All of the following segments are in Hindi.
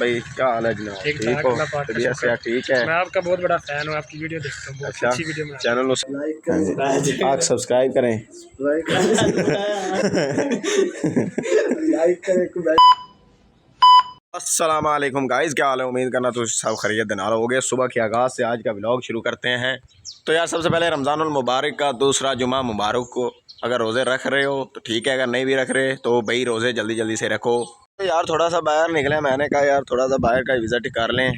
भाई क्या हाल है जनाब? ठीक हो? तबीयत से ठीक है? मैं आपका बहुत बड़ा फैन हूँ, आपकी वीडियो देखता हूँ, बहुत अच्छा, अच्छी वीडियो बनाते चैनल आप सब्सक्राइब करें। अस्सलाम वालेकुम गाइस, क्या हाल है? उम्मीद करना तो सब खैरियत दिनार हो गए। सुबह के आगाज़ से आज का व्लॉग शुरू करते हैं। तो यार सबसे पहले रमज़ानुल मुबारक का दूसरा जुमा मुबारक को। अगर रोज़े रख रहे हो तो ठीक है, अगर नहीं भी रख रहे तो भाई रोज़े जल्दी जल्दी से रखो। तो यार थोड़ा सा बाहर निकले, मैंने कहा यार थोड़ा सा बाहर का विज़िट कर लें।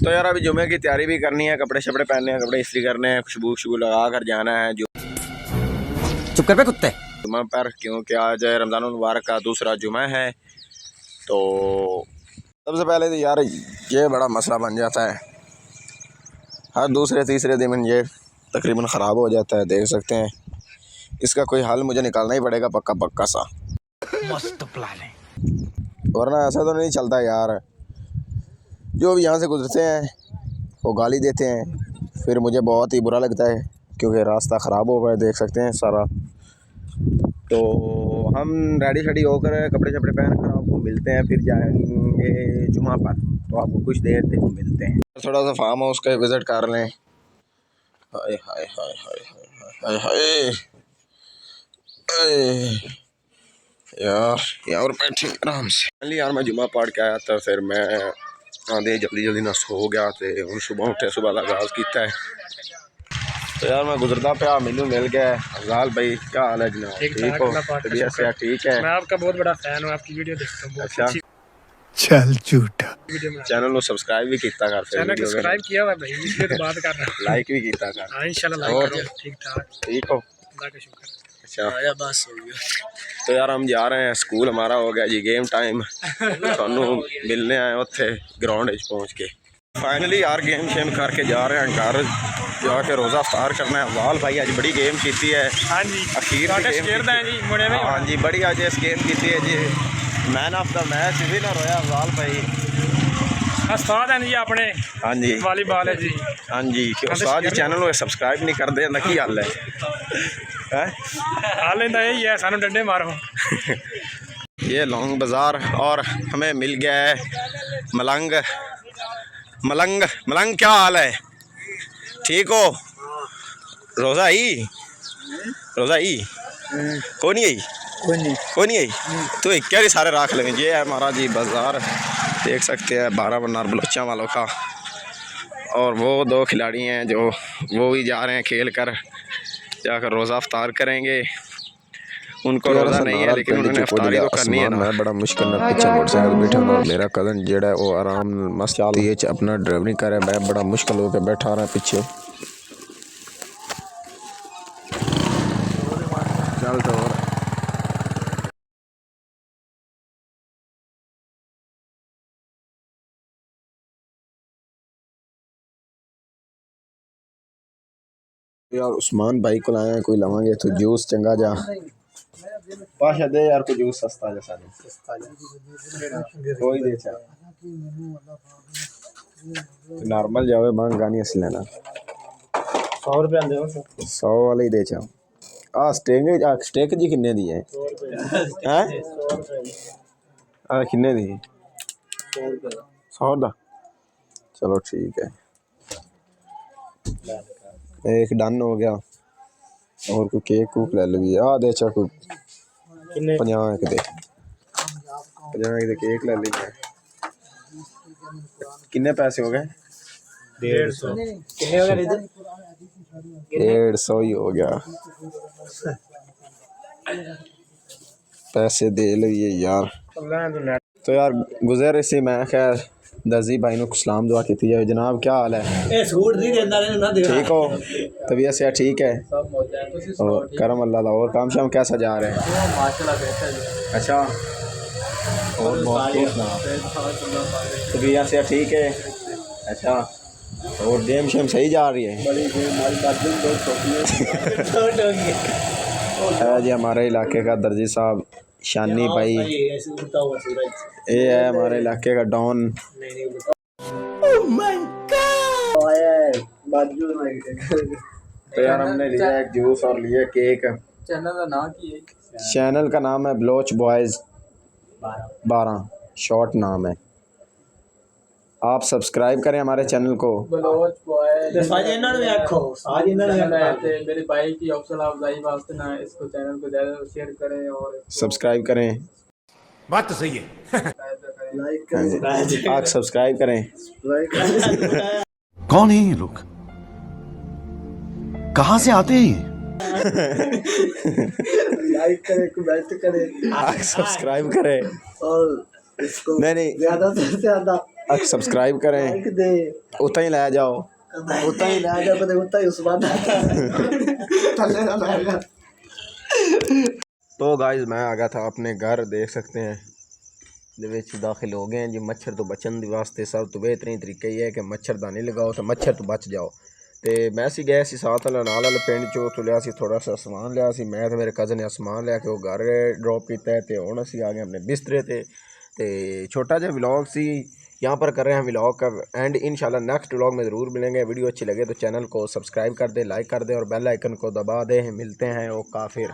तो यार अभी जुमे की तैयारी भी करनी है, कपड़े शपड़े पहनने हैं, कपड़े इस्त्री करने हैं, खुशबू खुशबू लगा कर जाना है चुप कर पे कुत्ते जुमा पर, क्योंकि आज रमज़ानुल मुबारक का दूसरा जुमा है। तो सबसे पहले तो यार ये बड़ा मसला बन जाता है, हर दूसरे तीसरे दिन ये तकरीबन ख़राब हो जाता है। देख सकते हैं, इसका कोई हल मुझे निकालना ही पड़ेगा पक्का पक्का सा, मस्त प्लान है। वरना ऐसा तो नहीं चलता यार। जो भी यहाँ से गुजरते हैं वो गाली देते हैं, फिर मुझे बहुत ही बुरा लगता है क्योंकि रास्ता ख़राब हो गया, देख सकते हैं सारा। तो हम रेडी शेडी होकर कपड़े शपड़े पहन कर आपको मिलते हैं, फिर जाएंगे जुमा पर। तो आपको कुछ देर तक मिलते हैं, थोड़ा सा फार्म हाउस का विज़िट कर लें। हाय हाय हाय हाय हाय हाय यार, यहाँ बैठे आराम से। यार मैं जुमा पढ़ के आया था, फिर मैं आधे जल्दी जल्दी ना सो गया थे। हूँ सुबह उठे, सुबह का आगाज़ किया है। तो यार मैं गुजरता पे मिलूँ मिल गया। अफजाल भाई क्या हाल है जनाब? ठीक हो? तबीयत से ठीक है? मैं आपका बहुत बड़ा फैन हूँ, आपकी वीडियो देखता हूँ, बहुत अच्छा, अच्छी चल झूठा वीडियो बनाते चैनल को सब्सक्राइब भी किया कर, चैनल सब्सक्राइब किया हुआ भाई, इसलिए तो बात कर रहा हूँ। लाइक भी किया कर। हाँ इंशाल्लाह लाइक करो, ठीक ठाक, ठीक हो? अल्लाह का शुक्र। अच्छा बस हो गया। तो यार हम जा रहे हैं, स्कूल हमारा हो गया जी गेम टाइम। थानू मिलने आए उत्थे ग्राउंड पहुँच के। फाइनली यार गेम शेम करके जा रहे हैं घर जाके रोज़ा अफ्तार करना है। वाल भाई आज बड़ी गेम की है। हाँ जी, अखीर हाँ जी, बड़ी आज गेम की है जी। Man of the match winner होया वाल भाई। उस्ताद हैं जी अपने। हाँ जी, वॉलीबॉल है जी। हाँ जी, उस्ताद जी चैनल को सब्सक्राइब नहीं करते ना, की हाल है? हाल यही है, सानू डंडे मारो। ये लॉन्ग बाज़ार और हमें मिल गया है मलंग। मलंग मलंग क्या हाल है? ठीक हो? रोज़ा आई? रोज़ा आई? कौन नहीं आई? कौन नहीं आई? तो क्या ही सारे राख लेंगे। ये है हमारा जी बाज़ार, देख सकते हैं 12 बनार बलोचा वालों का। और वो दो खिलाड़ी हैं जो वो भी जा रहे हैं खेल कर जाकर रोज़ा अफ्तार करेंगे। उनको रोज़ा नहीं है लेकिन उन्होंने अफ्तारी तो करनी है ना। मैं बड़ा मुश्किल ना पीछे मोटरसाइकिल बैठा और मेरा कज़न जेड़ा है वो आराम मस्त तेज अपना ड्राइवरिंग कर रहा है। मैं बड़ा मुश्किल होकर बैठा रहा पीछे। चल तो यार उस्मान भाई को लाए हैं, कोई लवांगे तो जूस चंगा जा पाशा दे यार, कोई जूस सस्ता जैसा कोई दे चा नॉर्मल जावे महंगा नहीं असली लेना। 100 रुपया दे 100 वाले ही दे चा। आ स्टेक जी किन्ने दी है? हैं आ किन्ने दी? 100 दा। चलो ठीक है, एक डन हो गया। और कोई केक कूक ले लो भी आ दे चा, कोई 50 के दे, 50 के केक ले लेंगे। किन्ने पैसे हो गए? 150। कितने हो गए? 150 ही हो गया। पैसे दे लिए यार। तो यार गुजर इसी मैं खैर दर्जी भाई ने सलाम दुआ की जाए। जनाब क्या हाल है? ठीक हो? तबीयत से ठीक है? और करम अल्लाह दा। और काम शाम कैसा जा रहे हैं? अच्छा, और बहुत तबीयत से ठीक है? अच्छा, और गेम शेम सही जा रही है? है जी हमारे इलाके का दर्जी साहब शानी भाई, ये है हमारे इलाके का डॉन। तो यार हमने लिया एक जूस और लिया केक। चैनल का नाम है बलोच बॉयज़ 12। शॉर्ट नाम है। आप सब्सक्राइब करें हमारे चैनल को। सारे इन्होंने भी आखो, सारे इन्होंने भी आखो। मेरे भाई की हौसला अफजाई वास्ते ना इसको चैनल को ज़्यादा शेयर करें और सब्सक्राइब करें। बात तो सही है। लाइक हाँ जी, आप सब्सक्राइब करें। कौन है ये लोग? कहाँ से आते हैं ये? लाइक करें, कमेंट करें आप सब्सक्राइब करें। और इसको नहीं ज़्यादा से ज़्यादा आप सब्सक्राइब करें। Like they. उतना ही ले जाओ। उतना ही ला जा पर उतना ही उस बात तो गाइस मैं आ गया था अपने घर, देख सकते हैं ਦੇ ਵਿੱਚ दाखिल हो गए हैं जी। मच्छर तो बचन ਦੇ ਵਾਸਤੇ ਸਭ ਤੋਂ ਬਿਹਤਰੀਨ ਤਰੀਕਾ ਇਹ ਹੈ ਕਿ ਮੱਛਰਦਾਨੀ ਲਗਾਓ ਤਾਂ ਮੱਛਰ ਤੋਂ ਬਚ ਜਾਓ। ਤੇ ਮੈਂ ਸੀ ਗਏ ਸੀ ਸਾਥ ਨਾਲ ਵਾਲੇ ਪਿੰਡ ਚੋਂ ਤੋਂ ਲਿਆ ਸੀ ਥੋੜਾ ਸਾ ਸਮਾਨ ਲਿਆ ਸੀ ਮੈਂ ਤੇ ਮੇਰੇ ਕਜ਼ਨ ਨੇ ਸਮਾਨ ਲਿਆ ਕੇ ਉਹ ਘਰ ਡ੍ਰੌਪ ਕੀਤਾ ਤੇ ਹੁਣ ਅਸੀਂ ਆ ਗਏ ਆਪਣੇ ਬਿਸਤਰੇ ਤੇ छोटा सा व्लॉग सी यहाँ पर कर रहे हैं व्लॉग का एंड इंशाल्लाह नेक्स्ट व्लॉग में ज़रूर मिलेंगे। वीडियो अच्छी लगे तो चैनल को सब्सक्राइब कर दे, लाइक कर दे और बेल आइकन को दबा दे। मिलते हैं वो काफिर।